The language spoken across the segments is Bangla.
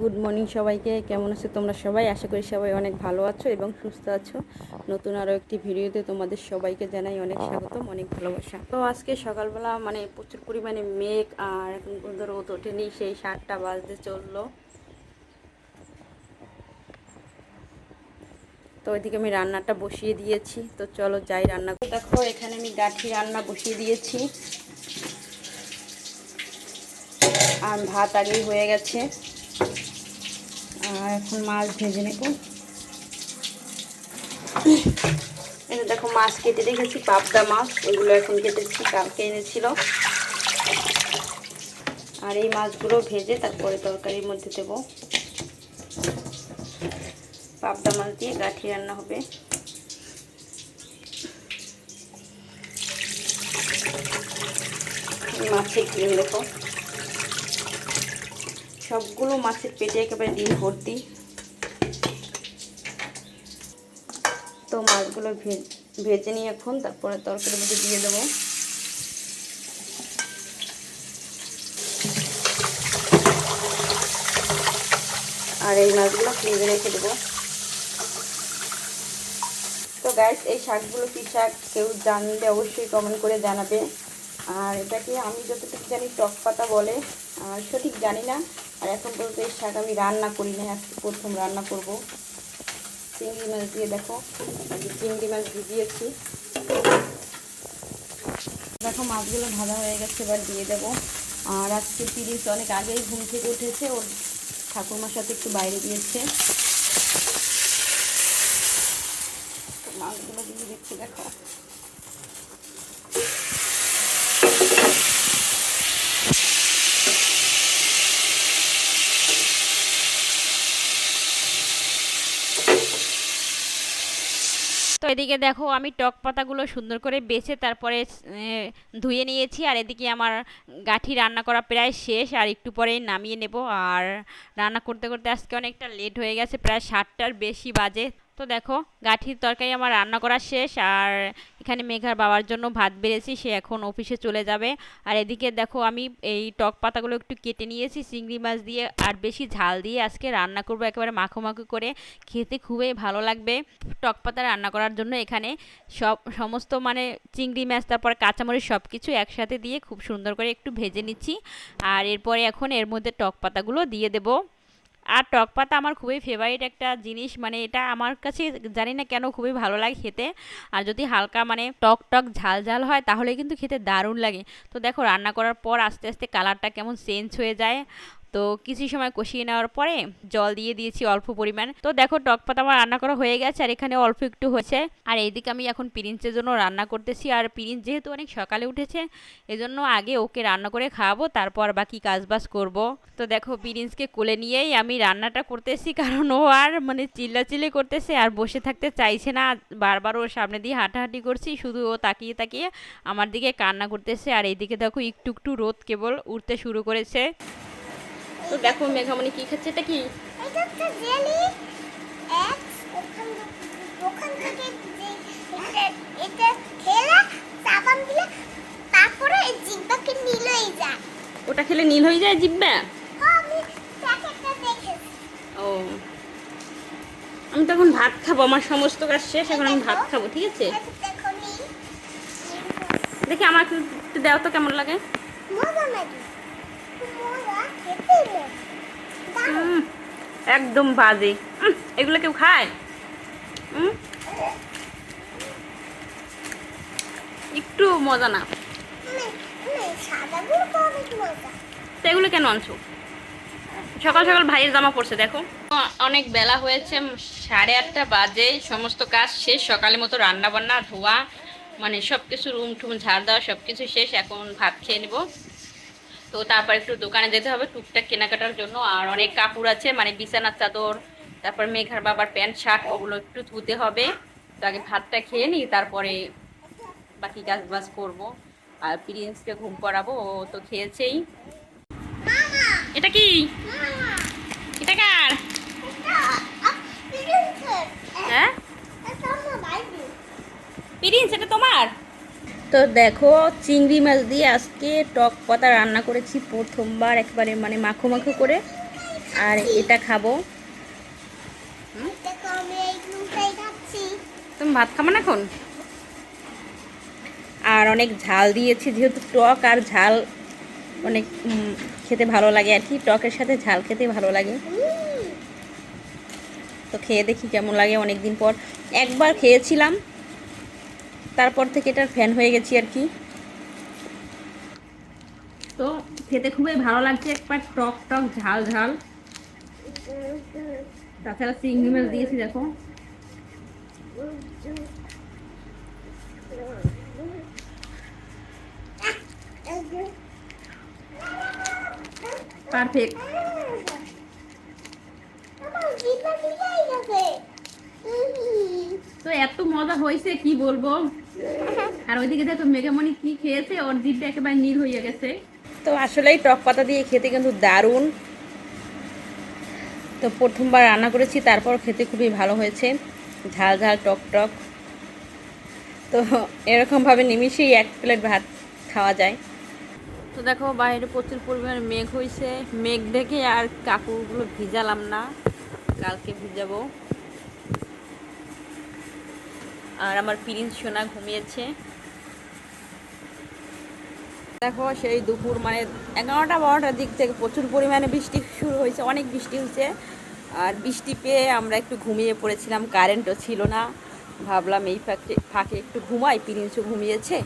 গুড মর্নিং সবাইকে। কেমন আছো তোমরা সবাই? আশা করি সবাই অনেক ভালো আছো এবং সুস্থ আছো। নতুন আরও একটি ভিডিওতে তোমাদের সবাইকে জানাই অনেক স্বাগতম, অনেক ভালোবাসা। তো আজকে সকালবেলা প্রচুর পরিমাণে মেঘ, আর এখন পর্যন্ত রোদ ওঠেনি, সেই 7টা বাজতে চললো। তো ওইদিকে আমি রান্নাটা বসিয়ে দিয়েছি, তো চলো যাই রান্না। দেখো এখানে আমি গাঠি রান্না বসিয়ে দিয়েছি, আর ভাত আগেই হয়ে গেছে। আর এখন মাছ ভেজে নেব। এই দেখো মাছ কেটে রেখেছি, পাবদা মাছ, এগুলো এখন কেটেছি, কালকে এনেছিল। আর এই মাছগুলো ভেজে তারপরে তরকারির মধ্যে দেব। পাবদা মাছ দিয়ে গাঠি রান্না হবে। মাছের ডিম দেখো, সবগুলো মাছের পেটে একেবারে ডিম ভর্তি। তো মাছগুলো ভেজে নিয়ে এখন তারপরে তরকারির মধ্যে দিয়ে দেবো। আর এই মাছগুলো ফ্রিজে রেখে দেবো। তো গাইস, এই শাকগুলো কি শাক কেউ জানলে অবশ্যই কমেন্ট করে জানাবে। আর এটাকে আমি যতটুকু জানি টক পাতা বলে, আর সঠিক জানি না। আর এখন পর্যন্ত এই শাক আমি রান্না করি না, আজকে প্রথম রান্না করব। চিংড়ি মাছ দিয়ে দেখো, চিংড়ি মাছ ভিজিয়েছি। দেখো মাছগুলো ভাজা হয়ে গেছে, এবার দিয়ে দেবো। আর আজকে তিরিশ অনেক আগেই ঘুম থেকে উঠেছে, ওর ঠাকুরমার সাথে একটু বাইরে গিয়েছে। মাছগুলো দিয়ে দিচ্ছি দেখো। তো এদিকে দেখো আমি টক পাতাগুলো সুন্দর করে বেছে তারপরে ধুয়ে নিয়েছি। আর এদিকে আমার গাঠি রান্না করা প্রায় শেষ, আর একটু পরেই নামিয়ে নেব। আর রান্না করতে করতে আজকে অনেকটা লেট হয়ে গেছে, প্রায় 7টার বেশি বাজে। তো দেখো গাঠির তরকারি আমার রান্না করা শেষ। আর এখানে মেঘার বাবার জন্য ভাত বেড়েছি, সে এখন অফিসে চলে যাবে। আর এদিকে দেখো আমি এই টক পাতাগুলো একটু কেটে নিয়েছি চিংড়ি মাছ দিয়ে, আর বেশি ঝাল দিয়ে আজকে রান্না করব, একেবারে মাখো মাখো করে, খেতে খুবই ভালো লাগবে। টক পাতা রান্না করার জন্য এখানে সমস্ত চিংড়ি মাছ, তারপর কাঁচামরিচ সব কিছু একসাথে দিয়ে খুব সুন্দর করে একটু ভেজে নিচ্ছি। আর এরপরে এখন এর মধ্যে টক পাতাগুলো দিয়ে দেব। আর টক পাতা আমার খুবই ফেভারিট একটা জিনিস, এটা আমার কাছে জানি না কেন খুবই ভালো লাগে খেতে। আর যদি হালকা টক টক ঝাল ঝাল হয় তাহলে কিন্তু খেতে দারুণ লাগে। তো দেখো রান্না করার পর আস্তে আস্তে কালারটা কেমন চেঞ্জ হয়ে যায়। তো কিছু সময় কষিয়ে নেওয়ার পরে জল দিয়ে দিয়েছি অল্প পরিমাণ। তো দেখো টক পাতা আমার রান্না করা হয়ে গেছে, আর এখানে অল্প একটু হয়েছে। আর এইদিকে আমি এখন প্রিন্সের জন্য রান্না করতেছি। আর প্রিন্স যেহেতু অনেক সকালে উঠেছে, এজন্য আগে ওকে রান্না করে খাওয়াবো, তারপর বাকি কাজবাজ করব। তো দেখো প্রিন্সকে কোলে নিয়েই আমি রান্নাটা করতেছি, কারণ ও আর চিল্লাচিল্লি করতেছে আর বসে থাকতে চাইছে না। বারবার ওর সামনে দিয়ে হাঁটাহাঁটি করছি, শুধু ও তাকিয়ে তাকিয়ে আমার দিকে কান্না করতেছে। আর এইদিকে দেখো একটু একটু রোদ কেবল উঠতে শুরু করেছে। তো দেখো মেঘামণি কি খাচ্ছে, এটা কি? এটা একটা জেলি এক্স ওখান থেকে এটা খেলা সাবান দিলে তারপরে এই জিব্বাকে নীল হয়ে যায়। ওটা খেলে নীল হয়ে যায় জিব্বা? আমি প্যাকেটটা দেখেছি। ও, আমি তখন ভাত খাবো, আমার সমস্ত কাজ শেষ, এখন আমি ভাত খাবো, ঠিক আছে? দেখো নীল দেখি আমার একটু দাও তো, কেমন লাগে। মজা লাগে, মজা খেতে মজা। একদম বাজে। এগুলো কেউ খায়? একটু মজা না। সাদাগুলো অনেক মজা। তো এগুলো কেন আনছো? সকাল সকাল ভাইয়ের জামা পড়ছে দেখো। অনেক বেলা হয়েছে, 8:30 বাজে, সমস্ত কাজ শেষ, সকালের মতো রান্না বান্না ধোয়া সব কিছু রুম টুম ঝাড় দেওয়া সব কিছু শেষ। এখন ভাত খেয়ে নেব। তো তারপর একটু দোকানে যেতে হবে টুকটাক কেনাকাটার জন্য। আর অনেক কাপড় আছে, বিছানার চাদর, তারপর মেঘার বাবার প্যান্ট শার্ট, ওগুলো একটু ধুতে হবে। তো আগে ভাতটা খেয়ে নিই, তারপরে বাকি কাজ বাজ করবো। আর প্রিন্সকে ঘুম পড়াবো, ও তো খেয়েছেই। এটা কি? এটা কার? হ্যাঁ প্রিন্স, এটা তোমার? তো দেখো চিংড়ি মাছ দিয়ে আজকে টক পাতা রান্না করেছি প্রথমবার, একেবারে মাখো মাখো করে। আর এটা খাবো। দেখো আমি এইগুলোই খাচ্ছি। তুমি ভাত খাবো না এখন? আর অনেক ঝাল দিয়েছি, যেহেতু টক আর ঝাল অনেক খেতে ভালো লাগে আর কি, টকের সাথে ঝাল খেতে ভালো লাগে। তো খেয়ে দেখি কেমন লাগে, অনেক দিন পর একবার খেয়েছিলাম, তারপর থেকে এটার ফ্যান হয়ে গেছি আর কি। তো খেতে খুবই ভালো লাগছে, একবার টক টক ঝাল ঝাল, তাছাড়া চিংড়ি মাছ দিয়েছি দেখো। পারফেক্ট। আমার জিভটা মিলাই গেছে। তো এত মজা হয়েছে কি বলবো। আর ওইদিকে দেখো মেঘামণি কি খেয়েছে, ওর জিভটা একেবারে নীল হয়ে গেছে। তো আসলেই টক পাতা দিয়ে খেতে কিন্তু দারুণ। তো প্রথমবার রান্না করেছি, তারপর খেতে খুবই ভালো হয়েছে, ঝাল ঝাল টক টক। তো এরকমভাবে নিমিশেই 1 প্লেট ভাত খাওয়া যায়। তো দেখো বাইরে প্রচুর পরিমাণে মেঘ হয়েছে, মেঘ দেখে আর কাপড়গুলো ভিজালাম না, কালকে ভিজাবো। আর আমার প্রিন্স সোনা ঘুমিয়েছে। দেখো সেই দুপুর মানে 11টা 12টার দিক থেকে প্রচুর পরিমাণে বৃষ্টি শুরু হয়েছে, অনেক বৃষ্টি হয়েছে। আর বৃষ্টি পেয়ে আমরা একটু ঘুমিয়ে পড়েছিলাম, কারেন্টও ছিল না, ভাবলাম এই ফাঁকে একটু ঘুমাই, প্রিন্সও ঘুমিয়েছে।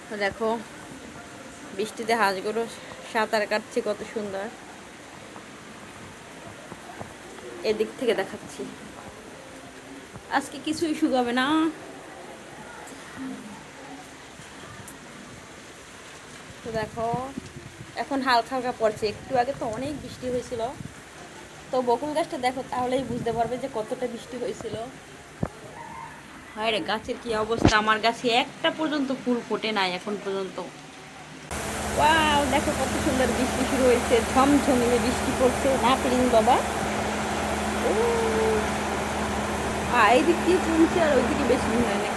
তো দেখো বৃষ্টিতে হাঁসগুলো সাঁতার কাটছে কত সুন্দর, এদিক থেকে দেখাচ্ছি। আজকে কিছুই শুকাবে না। তো দেখো এখন হালকা হালকা পড়ছে, একটু আগে তো অনেক বৃষ্টি হয়েছিল। তো বকুল গাছটা দেখো, তাহলেই বুঝতে পারবে যে কতটা বৃষ্টি হয়েছিল। হায় রে, গাছের কি অবস্থা, আমার গাছে একটা পর্যন্ত ফুল ফোটে নাই এখন পর্যন্ত। ওয়াও, দেখো কত সুন্দর বৃষ্টি শুরু হয়েছে, ঝমঝমিয়ে বৃষ্টি পড়ছে না প্রিন্স বাবা। এইদিক দিয়ে চলছে আর ওইদিকে বেশি হয় না।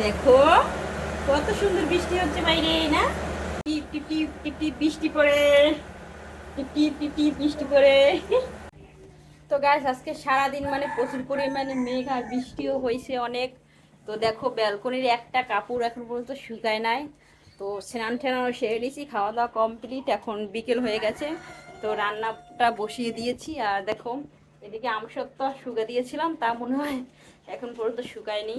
দেখো কত সুন্দর বৃষ্টি হচ্ছে বাইরে, না? টিপ টিপ টিপ টিপ টিপ বৃষ্টি পড়ে, টিপ টিপ টিপ টিপ বৃষ্টি পড়ে। তো গাইস আজকে সারাদিন মানে প্রচুর পরিমাণে মেঘ আর বৃষ্টিও হয়েছে অনেক। তো দেখো ব্যালকনির একটা কাপড় এখন পর্যন্ত শুকায় নাই। তো স্নান টানানো সেরে নিয়েছি, খাওয়া দাওয়া কমপ্লিট, এখন বিকেল হয়ে গেছে। তো রান্নাটা বসিয়ে দিয়েছি। আর দেখো এদিকে আমসত্ত্ব শুকা দিয়েছিলাম, তা মনে হয় এখন পর্যন্ত শুকায়নি।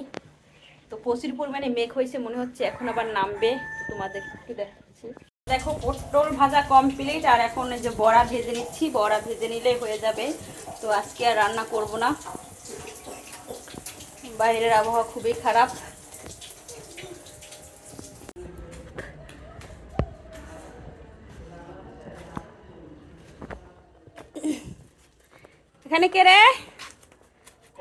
তো প্রচুর পরিমাণে মেঘ হয়েছে, মনে হচ্ছে এখন আবার নামবে। তোমাদের একটু দেখাচ্ছি। দেখো পটল ভাজা কমপ্লিট, আর এখন এই যে বড়া ভেজে নিচ্ছি, বড়া ভেজে নিলেই হয়ে যাবে। তো আজকে আর রান্না করব না, বাইরের আবহাওয়া খুবই খারাপ। এখানে কে রে?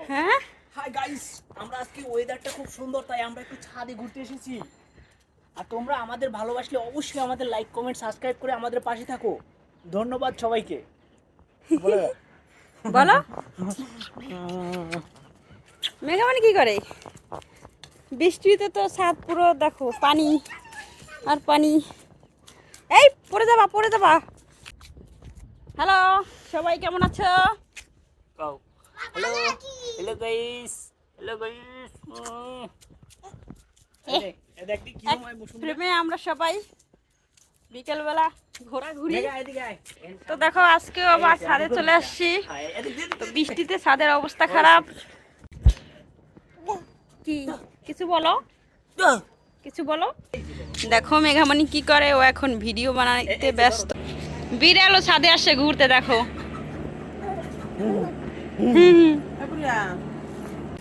হ্যাঁ হাই গাইস, আমরা আজকে ওয়েদারটা খুব সুন্দর, তাই আমরা একটু ছাদে ঘুরতে এসেছি। আর তোমরা আমাদের ভালোবাসলে অবশ্যই আমাদের লাইক কমেন্ট সাবস্ক্রাইব করে আমাদের পাশে থাকো। ধন্যবাদ সবাইকে। বলো মেঘামণি কি করে? বৃষ্টিতে তো ছাদ পুরো দেখো পানি আর পানি। এই পড়ে যাবা পড়ে যাবা। হ্যালো সবাই, কেমন আছো? Hello hello guys, hello guys. দেখি কি হয় বসুন। প্রেমে আমরা সবাই বিকেলবেলা ঘোরাঘুরি। এদিকে আয়। তো দেখো আজকেও আবার ছাদে চলে আসছি। তো বৃষ্টিতে ছাদের অবস্থা খারাপ। কি কিছু বলো, কিছু বলো। দেখো মেঘামণি কি করে, ও এখন ভিডিও বানাতে ব্যস্ত। বিড়ালও ছাদে আসে ঘুরতে, দেখো।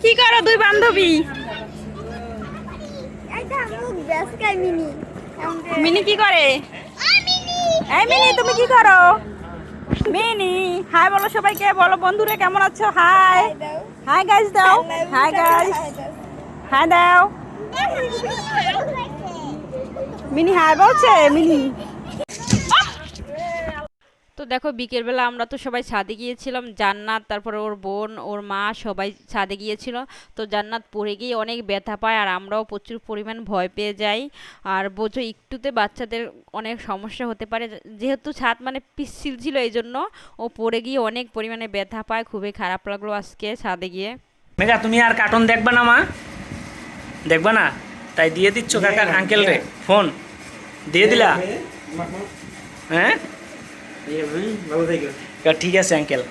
কি করো দুই বান্ধবী? এটা মুখ ব্যাসকাই মিনি। মিনি কি করে? এই মিনি তুমি কি করো? মিনি হাই বলো সবাইকে, বলো বন্ধুরা কেমন আছো? হাই হাই গাইস দাও, হাই গাইস, হাই দাও। মিনি হাই বলছে, মিনি। তো দেখো বিকেলবেলা আমরা তো সবাই ছাদে গিয়েছিলাম, জান্নাত তারপরে ওর বোন ওর মা সবাই ছাদে গিয়েছিল। তো জান্নাত পড়ে গিয়ে অনেক ব্যথা পায় আর আমরাও প্রচুর পরিমাণ ভয় পেয়ে যাই। আর বোঝো একটুতে বাচ্চাদের অনেক সমস্যা হতে পারে, যেহেতু ছাদ মানে পিচ্ছিল ছিল এই জন্য ও পড়ে গিয়ে অনেক পরিমাণে ব্যথা পায়। খুবই খারাপ লাগলো আজকে ছাদে গিয়ে। মেঘা তুমি আর কার্টুন দেখবা না মা? দেখবা না? তাই দিয়ে দিচ্ছ কাকার আঙ্কেল রে ফোন দিয়ে দিলা? হ্যাঁ ঠিক আছে আঙ্কেল।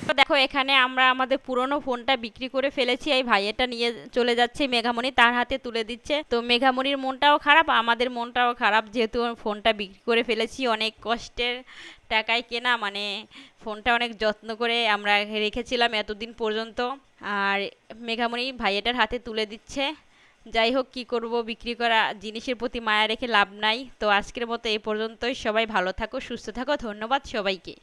তো দেখো এখানে আমরা আমাদের পুরনো ফোনটা বিক্রি করে ফেলেছি, এই ভাইয়েটা নিয়ে চলে যাচ্ছে, মেঘামণি তার হাতে তুলে দিচ্ছে। তো মেঘামণির মনটাও খারাপ, আমাদের মনটাও খারাপ, যেহেতু ফোনটা বিক্রি করে ফেলেছি। অনেক কষ্টের টাকায় কেনা, মানে ফোনটা অনেক যত্ন করে আমরা রেখেছিলাম এতদিন পর্যন্ত। আর মেঘামণি ভাইয়েটার হাতে তুলে দিচ্ছে। যাই হোক, কি করব, বিক্রি করা জিনিসের প্রতি মায়া রেখে লাভ নাই। তো আজকের মতো এই পর্যন্তই। সবাই ভালো থাকো, সুস্থ থাকো, ধন্যবাদ সবাইকে।